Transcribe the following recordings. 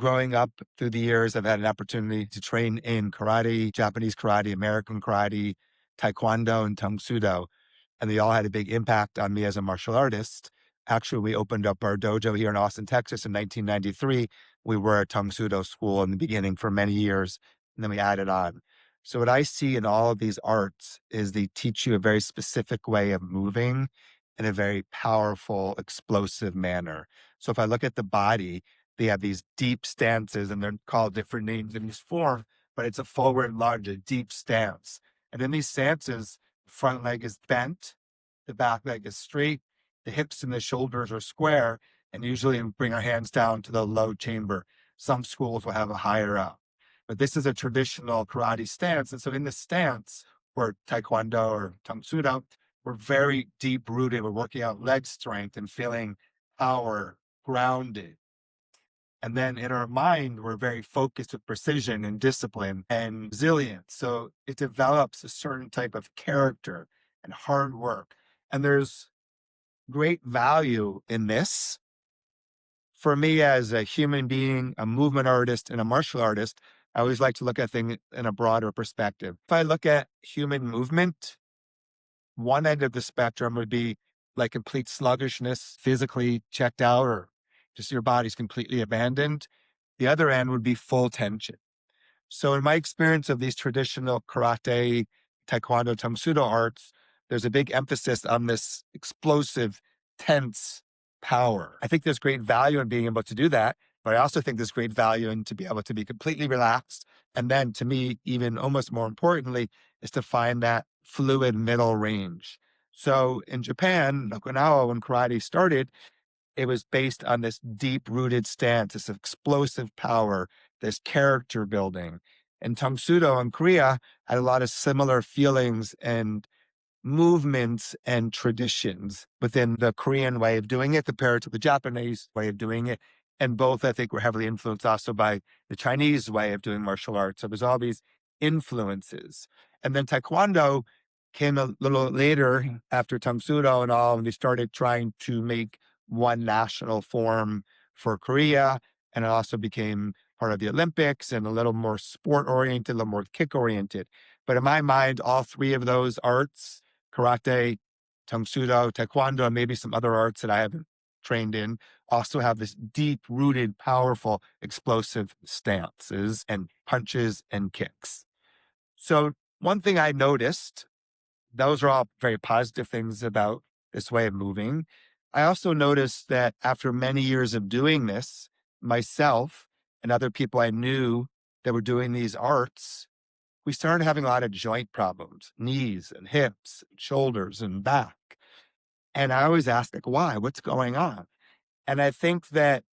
Growing up through the years, I've had an opportunity to train in karate, Japanese karate, American karate, Taekwondo, and Tang Soo Do. And they all had a big impact on me as a martial artist. Actually, we opened up our dojo here in Austin, Texas in 1993. We were a Tang Soo Do school in the beginning for many years, and then we added on. So what I see in all of these arts is they teach you a very specific way of moving in a very powerful, explosive manner. So if I look at the body, they have these deep stances and they're called different names in this form, but it's a forward lunge, a deep stance. And in these stances, the front leg is bent, the back leg is straight, the hips and the shoulders are square, and usually we bring our hands down to the low chamber. Some schools will have a higher up. But this is a traditional karate stance. And so in the stance, or Taekwondo or Tang Soo Do, we're very deep rooted. We're working out leg strength and feeling power, grounded. And then in our mind, we're very focused with precision and discipline and resilience. So it develops a certain type of character and hard work. And there's great value in this. For me, as a human being, a movement artist, and a martial artist, I always like to look at things in a broader perspective. If I look at human movement, one end of the spectrum would be like complete sluggishness, physically checked out, or just your body's completely abandoned. The other end would be full tension. So in my experience of these traditional karate, taekwondo, Tang Soo Do arts, there's a big emphasis on this explosive, tense power. I think there's great value in being able to do that, but I also think there's great value in to be able to be completely relaxed. And then to me, even almost more importantly, is to find that fluid middle range. So in Japan, Okinawa, when karate started, it was based on this deep rooted stance, this explosive power, this character building. And Tang Soo Do in Korea had a lot of similar feelings and movements and traditions within the Korean way of doing it compared to the Japanese way of doing it. And both, I think, were heavily influenced also by the Chinese way of doing martial arts. So there's all these influences. And then Taekwondo came a little later after Tang Soo Do and all, and they started trying to make one national form for Korea. And it also became part of the Olympics and a little more sport oriented, a little more kick oriented. But in my mind, all three of those arts, karate, Tang Soo Do, Taekwondo, and maybe some other arts that I haven't trained in, also have this deep rooted, powerful, explosive stances and punches and kicks. So one thing I noticed, those are all very positive things about this way of moving. I also noticed that after many years of doing this, myself and other people I knew that were doing these arts, we started having a lot of joint problems, knees and hips, and shoulders and back. And I always ask, like, why? What's going on? And I think that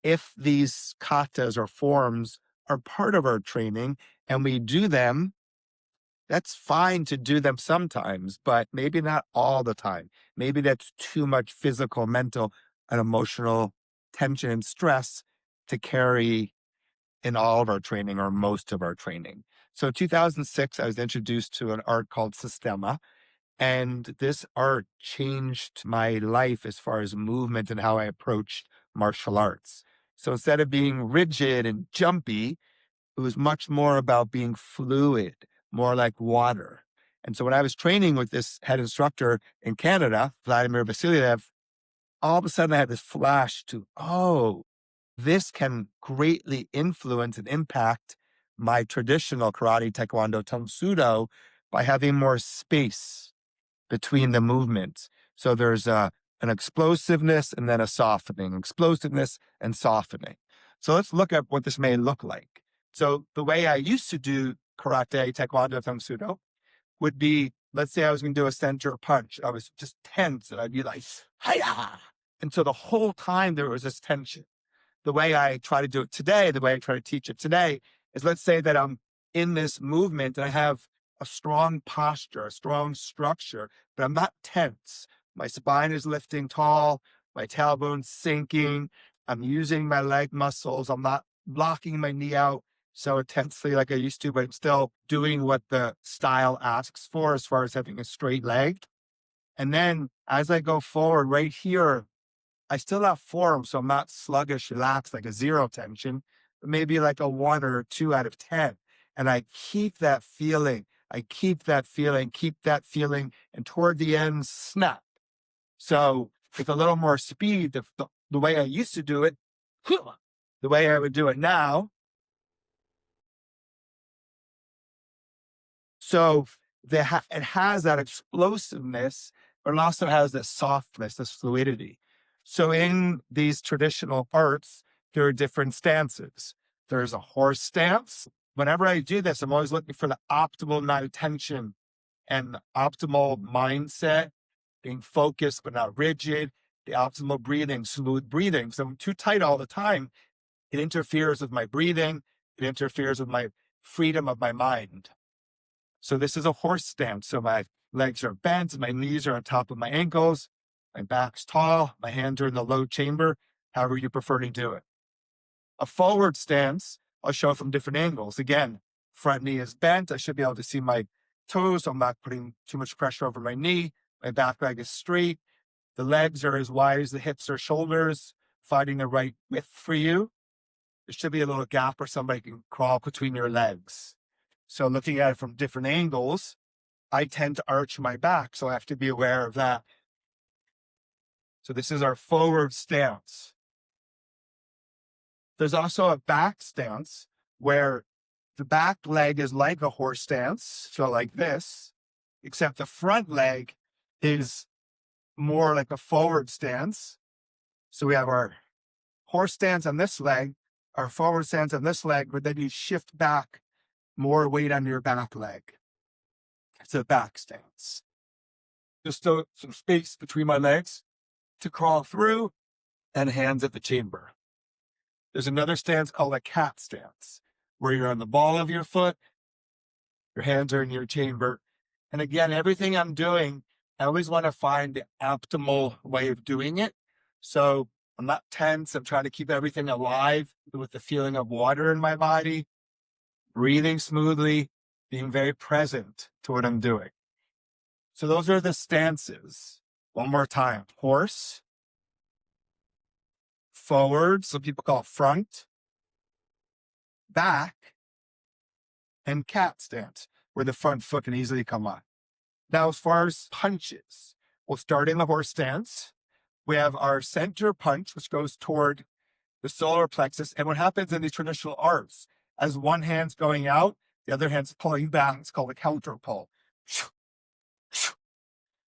if these katas or forms are part of our training and we do them, that's fine to do them sometimes, but maybe not all the time. Maybe that's too much physical, mental, and emotional tension and stress to carry in all of our training or most of our training. So 2006, I was introduced to an art called Systema, and this art changed my life as far as movement and how I approach martial arts. So instead of being rigid and jumpy, it was much more about being fluid, more like water. And so when I was training with this head instructor in Canada, Vladimir Vasiliev, all of a sudden I had this flash to, oh, this can greatly influence and impact my traditional karate, taekwondo, Tang Soo Do by having more space between the movements. So there's an explosiveness and then a softening, explosiveness and softening. So let's look at what this may look like. So the way I used to do karate, taekwondo, Tang Soo Do would be, let's say I was going to do a center punch. I was just tense and I'd be like, hiya. And so the whole time there was this tension. The way I try to do it today, the way I try to teach it today is, let's say that I'm in this movement and I have a strong posture, a strong structure, but I'm not tense. My spine is lifting tall, my tailbone's sinking. I'm using my leg muscles. I'm not blocking my knee out so intensely like I used to, but I'm still doing what the style asks for as far as having a straight leg. And then as I go forward right here, I still have form, so I'm not sluggish, relaxed, like a 0 tension, but maybe like a 1 or a 2 out of 10. And I keep that feeling. I keep that feeling, and toward the end, snap. So with a little more speed, the way I used to do it, the way I would do it now. So it has that explosiveness, but it also has this softness, this fluidity. So in these traditional arts, there are different stances. There's a horse stance. Whenever I do this, I'm always looking for the optimal amount of tension and the optimal mindset, being focused but not rigid, the optimal breathing, smooth breathing. So I'm too tight all the time. It interferes with my breathing. It interferes with my freedom of my mind. So this is a horse stance. So my legs are bent, my knees are on top of my ankles, my back's tall, my hands are in the low chamber, however you prefer to do it. A forward stance, I'll show from different angles. Again, front knee is bent. I should be able to see my toes. So I'm not putting too much pressure over my knee. My back leg is straight. The legs are as wide as the hips or shoulders, finding the right width for you. There should be a little gap where somebody can crawl between your legs. So looking at it from different angles, I tend to arch my back, so I have to be aware of that. So this is our forward stance. There's also a back stance where the back leg is like a horse stance, so like this, except the front leg is more like a forward stance. So we have our horse stance on this leg, our forward stance on this leg, but then you shift back more weight on your back leg. It's a back stance. Just some space between my legs to crawl through, and hands at the chamber. There's another stance called a cat stance, where you're on the ball of your foot, your hands are in your chamber. And again, everything I'm doing, I always want to find the optimal way of doing it. So I'm not tense. I'm trying to keep everything alive with the feeling of water in my body, breathing smoothly, being very present to what I'm doing. So those are the stances. One more time. Horse, forward, some people call it front, back, and cat stance, where the front foot can easily come on. Now, as far as punches, we'll start in the horse stance. We have our center punch, which goes toward the solar plexus. And what happens in these traditional arts, as one hand's going out, the other hand's pulling back. It's called a counter pull.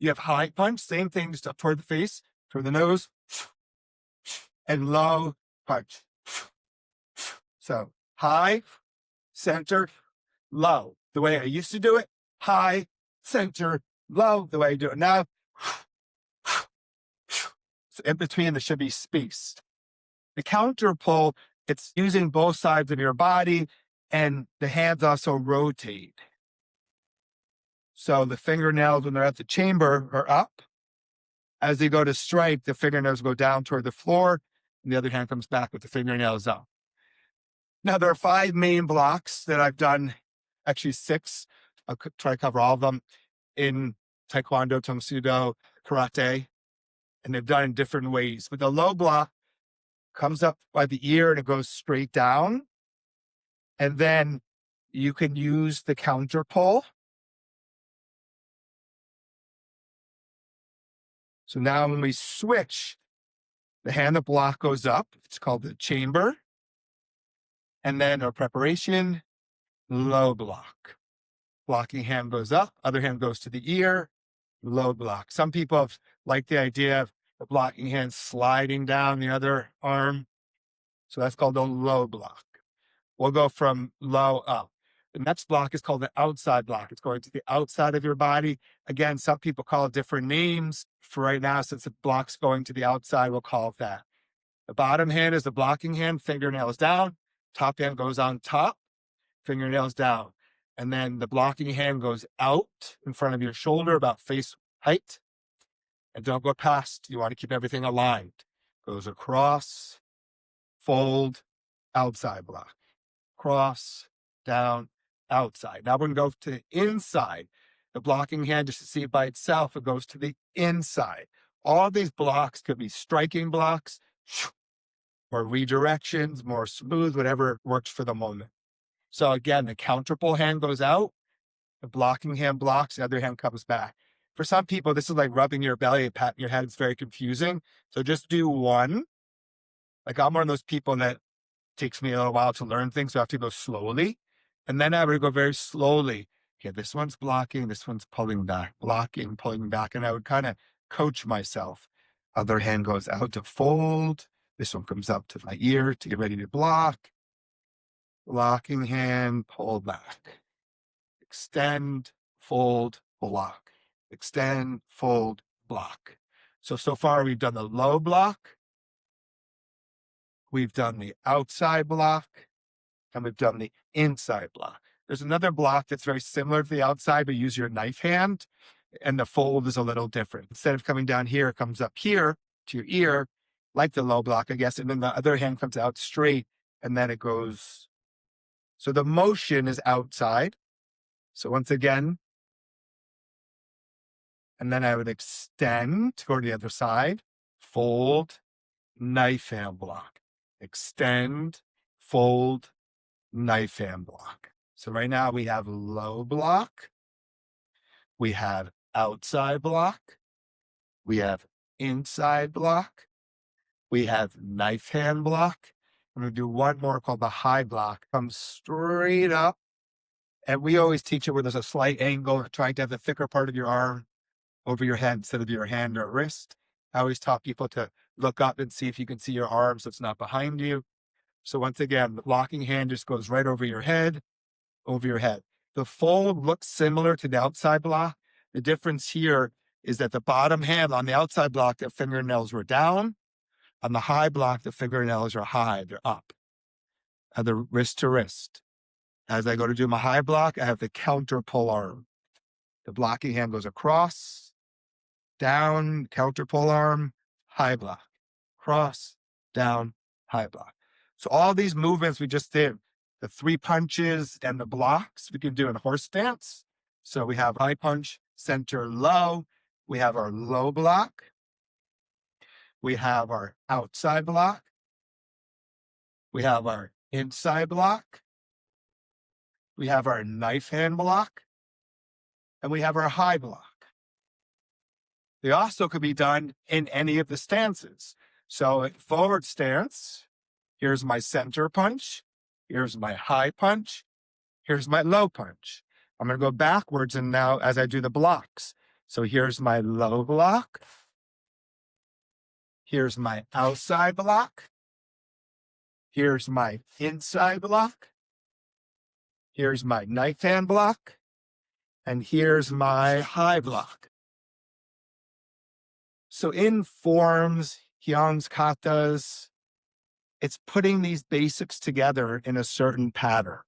You have high punch, same thing, just up toward the face, toward the nose, and low punch. So high, center, low. The way I used to do it, high, center, low. The way I do it now, so in between there should be space. The counter pull, it's using both sides of your body, and the hands also rotate. So the fingernails, when they're at the chamber, are up. As they go to strike, the fingernails go down toward the floor, and the other hand comes back with the fingernails up. Now, there are 5 main blocks that I've done, actually 6. I'll try to cover all of them in Taekwondo, Tang Soo Do, Karate, and they've done in different ways. But the low block comes up by the ear and it goes straight down. And then you can use the counter pull. So now when we switch, the hand that block goes up. It's called the chamber. And then our preparation, low block. Blocking hand goes up, other hand goes to the ear, low block. Some people have liked the idea of the blocking hand sliding down the other arm. So that's called a low block. We'll go from low up. The next block is called the outside block. It's going to the outside of your body. Again, some people call it different names. For right now, since the block's going to the outside, we'll call it that. The bottom hand is the blocking hand, fingernails down. Top hand goes on top, fingernails down. And then the blocking hand goes out in front of your shoulder, about face height. And don't go past. You want to keep everything aligned. Goes across, fold, outside block. Cross, down, outside. Now we're going to go to the inside. The blocking hand, just to see it by itself, it goes to the inside. All these blocks could be striking blocks or redirections, more smooth, whatever works for the moment. So again, the counter pull hand goes out, the blocking hand blocks, the other hand comes back. For some people, this is like rubbing your belly and patting your head. It's very confusing. So just do one. Like I'm one of those people that takes me a little while to learn things, so I have to go slowly. And then I would go very slowly. Okay, this one's blocking, this one's pulling back, blocking, pulling back. And I would kind of coach myself. Other hand goes out to fold. This one comes up to my ear to get ready to block. Blocking hand, pull back. Extend, fold, block. Extend, fold, block. So far we've done the low block. We've done the outside block. And we've done the inside block. There's another block that's very similar to the outside, but use your knife hand, and the fold is a little different. Instead of coming down here, it comes up here to your ear, like the low block, I guess, and then the other hand comes out straight, and then it goes. So the motion is outside. So once again, and then I would extend to go to the other side, fold, knife hand block, extend, fold, knife hand block. So right now we have low block, we have outside block, we have inside block, we have knife hand block. I'm going to do one more called the high block. Come straight up. And we always teach it where there's a slight angle, trying to have the thicker part of your arm over your head instead of your hand or wrist. I always taught people to look up and see if you can see your arm so it's not behind you. So once again, the blocking hand just goes right over your head. The fold looks similar to the outside block. The difference here is that the bottom hand on the outside block, the fingernails were down. On the high block, the fingernails are high, they're up. The wrist to wrist. As I go to do my high block, I have the counter pull arm. The blocking hand goes across, down, counter pull arm, high block, cross, down, high block. So all these movements we just did, the 3 punches and the blocks we can do in horse stance. So we have high punch, center, low. We have our low block. We have our outside block. We have our inside block. We have our knife hand block. And we have our high block. They also could be done in any of the stances. So at forward stance, here's my center punch. Here's my high punch. Here's my low punch. I'm going to go backwards and now as I do the blocks. So here's my low block. Here's my outside block. Here's my inside block. Here's my knife hand block. And here's my high block. So in forms, hyungs, katas, it's putting these basics together in a certain pattern.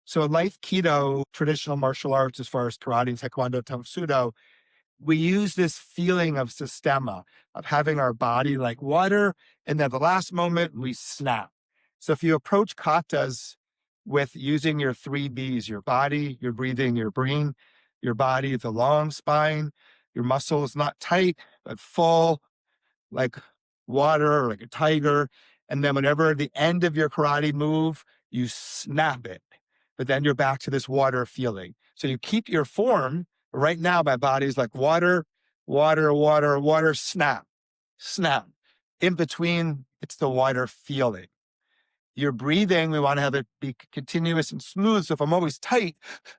So life keto, traditional martial arts, as far as karate, taekwondo, Tang Soo Do, we use this feeling of systema, of having our body like water, and then the last moment we snap. So if you approach katas with using your 3 Bs, your body, your breathing, your brain, your body, the long spine, your muscles not tight, but full, like water or like a tiger. And then whenever the end of your karate move, you snap it. But then you're back to this water feeling. So you keep your form. Right now, my body's like water, water, water, water, snap, snap. In between, it's the water feeling. Your breathing, we want to have it be continuous and smooth. So if I'm always tight,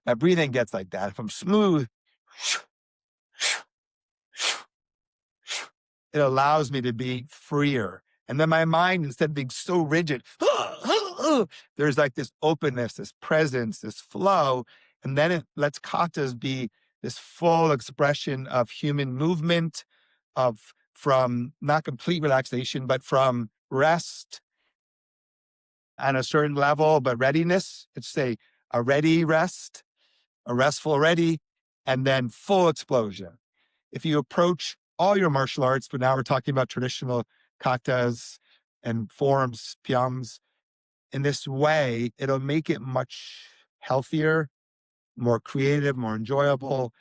my breathing gets like that. If I'm smooth, it allows me to be freer. And then my mind, instead of being so rigid, there's like this openness, this presence, this flow. And then it lets katas be this full expression of human movement, from not complete relaxation, but from rest on a certain level, but readiness. It's a ready rest, a restful ready, and then full explosion. If you approach all your martial arts, but now we're talking about traditional katas and forms, pyongs, in this way, it'll make it much healthier, more creative, more enjoyable,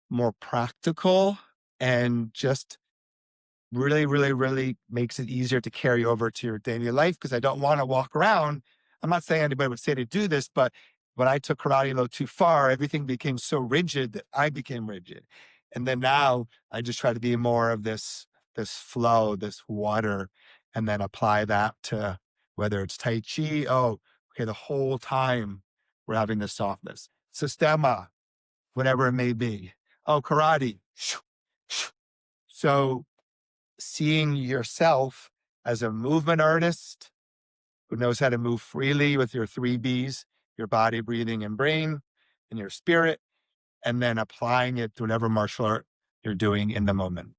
more practical, and just really, really, really makes it easier to carry over to your daily life because I don't want to walk around. I'm not saying anybody would say to do this, but when I took karate a little too far, everything became so rigid that I became rigid. And then now I just try to be more of this flow, this water, and then apply that to whether it's Tai Chi. Oh, okay, the whole time we're having this softness. Systema, whatever it may be. Oh, karate. So seeing yourself as a movement artist who knows how to move freely with your three B's, your body, breathing, and brain, and your spirit, and then applying it to whatever martial art you're doing in the moment.